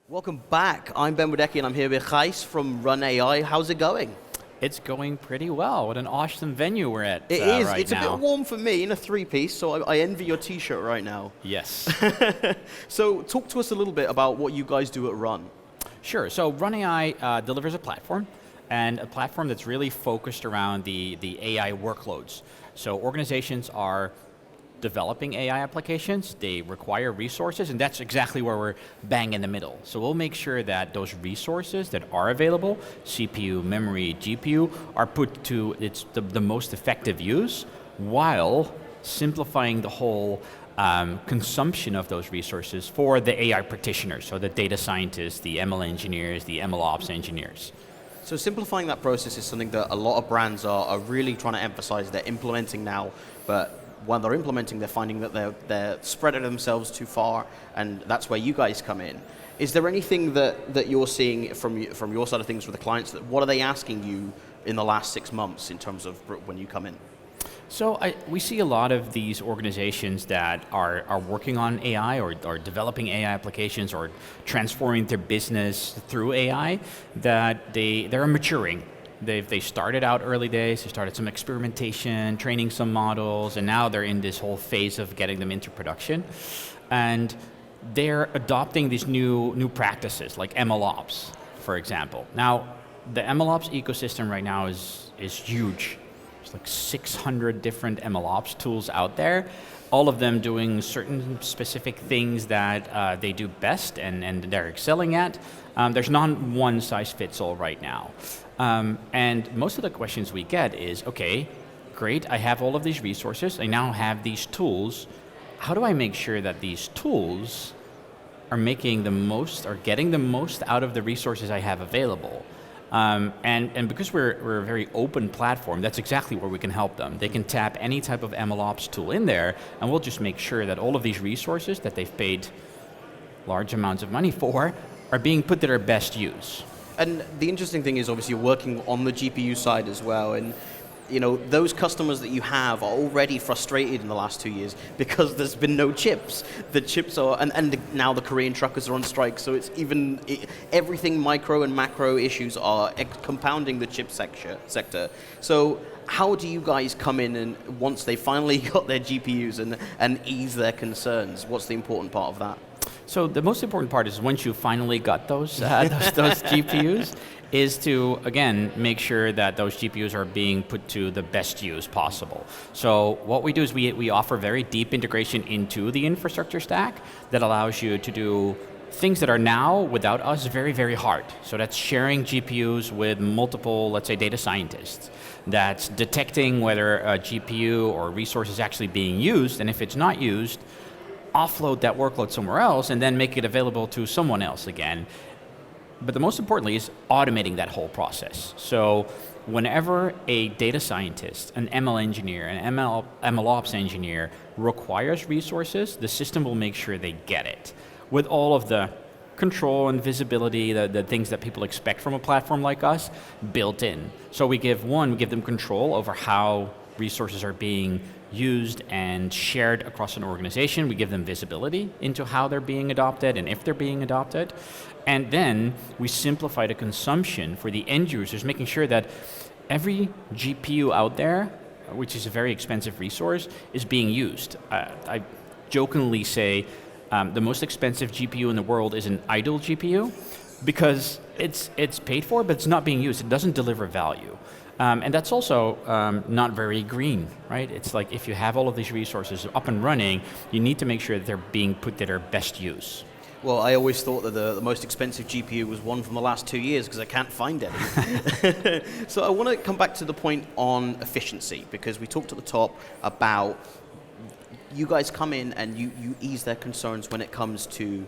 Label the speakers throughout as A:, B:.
A: Welcome back. I'm Ben Wodecki and I'm here with Gijs from Run.AI. How's it going?
B: It's going pretty well. What an awesome venue we're at
A: It is.
B: right
A: It's
B: now.
A: a bit warm for me in a three-piece, so I envy your t-shirt right now.
B: Yes.
A: So talk to us a little bit about what you guys do at Run.
B: Sure. So Run.AI delivers a platform, and a platform that's really focused around the AI workloads. So organizations are developing AI applications, they require resources, and that's exactly where we're bang in the middle. So we'll make sure that those resources that are available, CPU, memory, GPU, are put to the most effective use, while simplifying the whole consumption of those resources for the AI practitioners, so the data scientists, the ML engineers, the ML ops engineers.
A: So simplifying that process is something that a lot of brands are really trying to emphasize. They're implementing now, but when they're implementing, they're finding that they're spreading themselves too far, and that's where you guys come in. Is there anything that you're seeing from your side of things with the clients? What are they asking you in the last 6 months in terms of when you come in?
B: So we see a lot of these organizations that are working on AI or developing AI applications or transforming their business through AI, that they're maturing. They started out early days, they started some experimentation, training some models, and now they're in this whole phase of getting them into production. And they're adopting these new practices, like MLOps, for example. Now, the MLOps ecosystem right now is huge. There's like 600 different MLOps tools out there, all of them doing certain specific things that they do best and they're excelling at. There's not one size fits all right now. And most of the questions we get is, okay, great, I have all of these resources, I now have these tools. How do I make sure that these tools are making the most, or getting the most out of the resources I have available? And because we're a very open platform, that's exactly where we can help them. They can tap any type of MLOps tool in there, and we'll just make sure that all of these resources that they've paid large amounts of money for are being put to their best use.
A: And the interesting thing is, obviously, you're working on the GPU side as well, and those customers that you have are already frustrated in the last 2 years because there's been no chips. The chips are, and now the Korean truckers are on strike, so it's everything micro and macro issues are compounding the chip sector. So how do you guys come in and once they finally got their GPUs and ease their concerns? What's the important part of that?
B: So the most important part is once you finally got those GPUs, is to, again, make sure that those GPUs are being put to the best use possible. So what we do is we offer very deep integration into the infrastructure stack that allows you to do things that are now, without us, very, very hard. So that's sharing GPUs with multiple, let's say, data scientists. That's detecting whether a GPU or resource is actually being used, and if it's not used, offload that workload somewhere else and then make it available to someone else again. But the most importantly is automating that whole process. So whenever a data scientist, an ML engineer, an MLOps engineer requires resources, the system will make sure they get it with all of the control and visibility, the things that people expect from a platform like us, built in. So we give them control over how resources are being used and shared across an organization. We give them visibility into how they're being adopted and if they're being adopted. And then we simplify the consumption for the end users, making sure that every GPU out there, which is a very expensive resource, is being used. I jokingly say the most expensive GPU in the world is an idle GPU because it's paid for, but it's not being used. It doesn't deliver value. And that's also not very green, right? It's like if you have all of these resources up and running, you need to make sure that they're being put to their best use.
A: Well, I always thought that the most expensive GPU was one from the last 2 years because I can't find any. So I want to come back to the point on efficiency, because we talked at the top about you guys come in and you ease their concerns when it comes to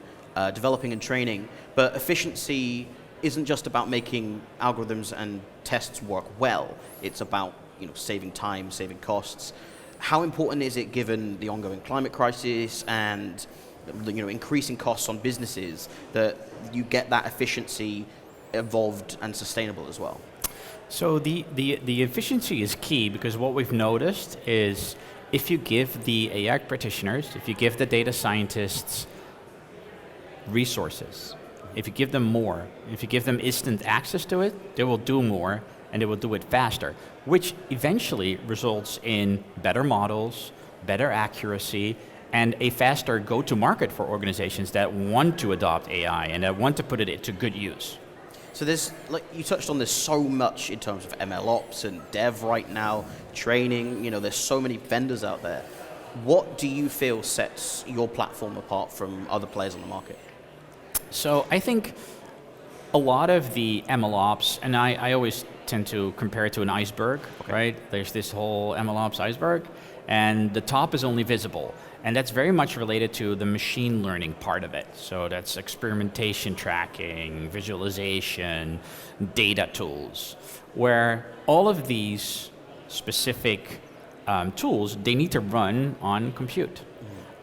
A: developing and training, but efficiency isn't just about making algorithms and tests work well. It's about saving time, saving costs. How important is it, given the ongoing climate crisis and increasing costs on businesses, that you get that efficiency evolved and sustainable as well?
B: So the efficiency is key, because what we've noticed is if you give the AI practitioners, if you give the data scientists resources, If you give them more, if you give them instant access to it, they will do more and they will do it faster, which eventually results in better models, better accuracy, and a faster go-to-market for organizations that want to adopt AI and that want to put it into good use.
A: So there's, like you touched on, there's so much in terms of ML ops and dev right now, training, there's so many vendors out there. What do you feel sets your platform apart from other players on the market?
B: So I think a lot of the ML ops, and I always tend to compare it to an iceberg, right? There's this whole ML ops iceberg, and the top is only visible. And that's very much related to the machine learning part of it. So that's experimentation tracking, visualization, data tools, where all of these specific tools, they need to run on compute.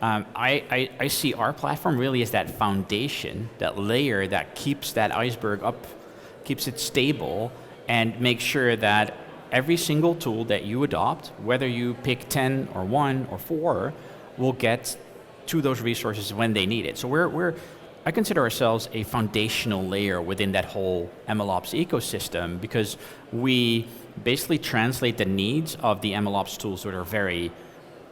B: I see our platform really as that foundation, that layer that keeps that iceberg up, keeps it stable, and makes sure that every single tool that you adopt, whether you pick 10 or 1 or 4, will get to those resources when they need it. So I consider ourselves a foundational layer within that whole MLOps ecosystem, because we basically translate the needs of the MLOps tools that are very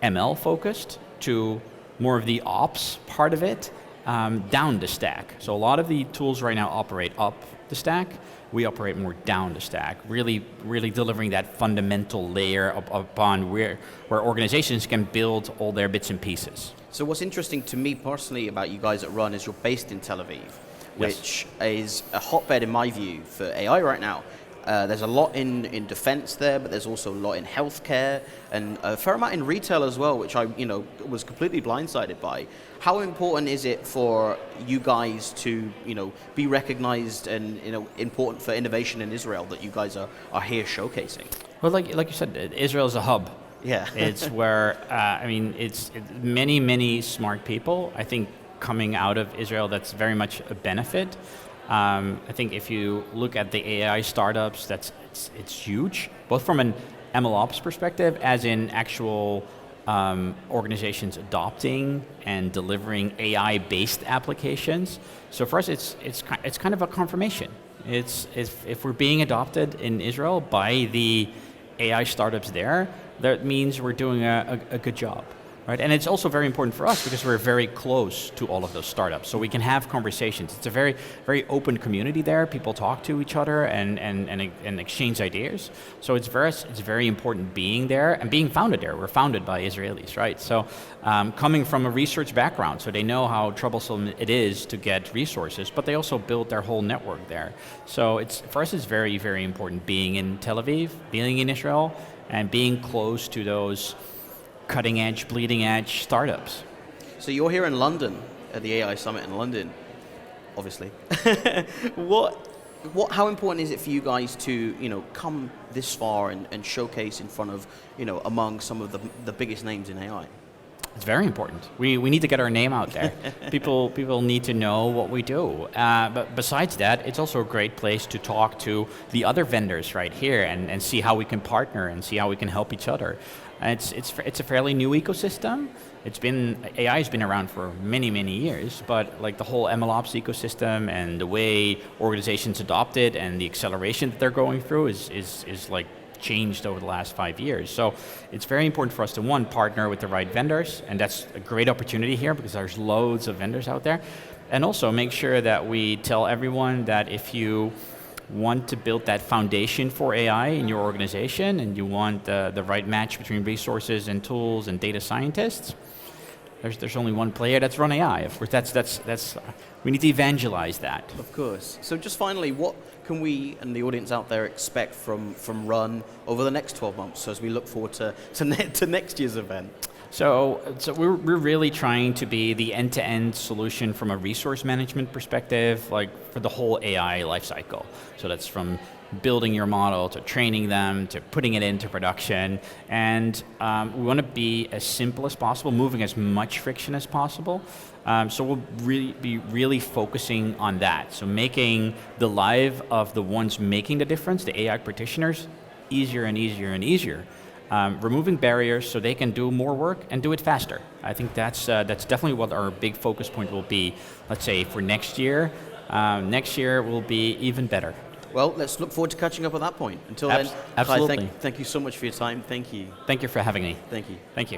B: ML focused to more of the ops part of it, down the stack. So a lot of the tools right now operate up the stack. We operate more down the stack, really delivering that fundamental layer upon where organizations can build all their bits and pieces.
A: So what's interesting to me personally about you guys at Run is you're based in Tel Aviv, which is a hotbed in my view for AI right now. There's a lot in defense there, but there's also a lot in healthcare and a fair amount in retail as well, which I was completely blindsided by. How important is it for you guys to be recognized and important for innovation in Israel that you guys are here showcasing?
B: Well, like you said, Israel is a hub.
A: Yeah,
B: it's where it's many smart people. I think coming out of Israel, that's very much a benefit. I think if you look at the AI startups, it's huge, both from an MLOps perspective, as in actual organizations adopting and delivering AI-based applications. So for us, it's kind of a confirmation. If we're being adopted in Israel by the AI startups there, that means we're doing a good job. Right? And it's also very important for us because we're very close to all of those startups, so we can have conversations. It's a very, very open community there. People talk to each other and exchange ideas. So it's very important being there and being founded there. We're founded by Israelis, right? So coming from a research background, so they know how troublesome it is to get resources, but they also built their whole network there. So for us, it's very, very important being in Tel Aviv, being in Israel, and being close to those cutting edge, bleeding edge startups.
A: So you're here in London at the AI Summit in London, obviously. How important is it for you guys to come this far and showcase in front of among some of the biggest names in AI?
B: It's very important. We need to get our name out there. People need to know what we do. But besides that, it's also a great place to talk to the other vendors right here and see how we can partner and see how we can help each other. It's a fairly new ecosystem. AI has been around for many years, but like the whole MLOps ecosystem and the way organizations adopt it and the acceleration that they're going through is like changed over the last 5 years. So it's very important for us to, one, partner with the right vendors, and that's a great opportunity here because there's loads of vendors out there, and also make sure that we tell everyone that if you want to build that foundation for AI in your organization and you want the right match between resources and tools and data scientists, there's only one player, that's RunAI. Of course, that's we need to evangelize that.
A: Of course. So just finally, what can we and the audience out there expect from Run over the next 12 months as we look forward to next year's event?
B: So we're really trying to be the end-to-end solution from a resource management perspective, like for the whole AI lifecycle. So that's from building your model to training them to putting it into production, and we want to be as simple as possible, moving as much friction as possible. So we'll be really focusing on that. So making the life of the ones making the difference, the AI practitioners, easier and easier. Removing barriers so they can do more work and do it faster. I think that's definitely what our big focus point will be, let's say, for next year. next year will be even better.
A: Well, let's look forward to catching up at that point. Until then,
B: Absolutely.
A: Kai, thank you so much for your time. Thank you.
B: Thank you for having me.
A: Thank you.
B: Thank you.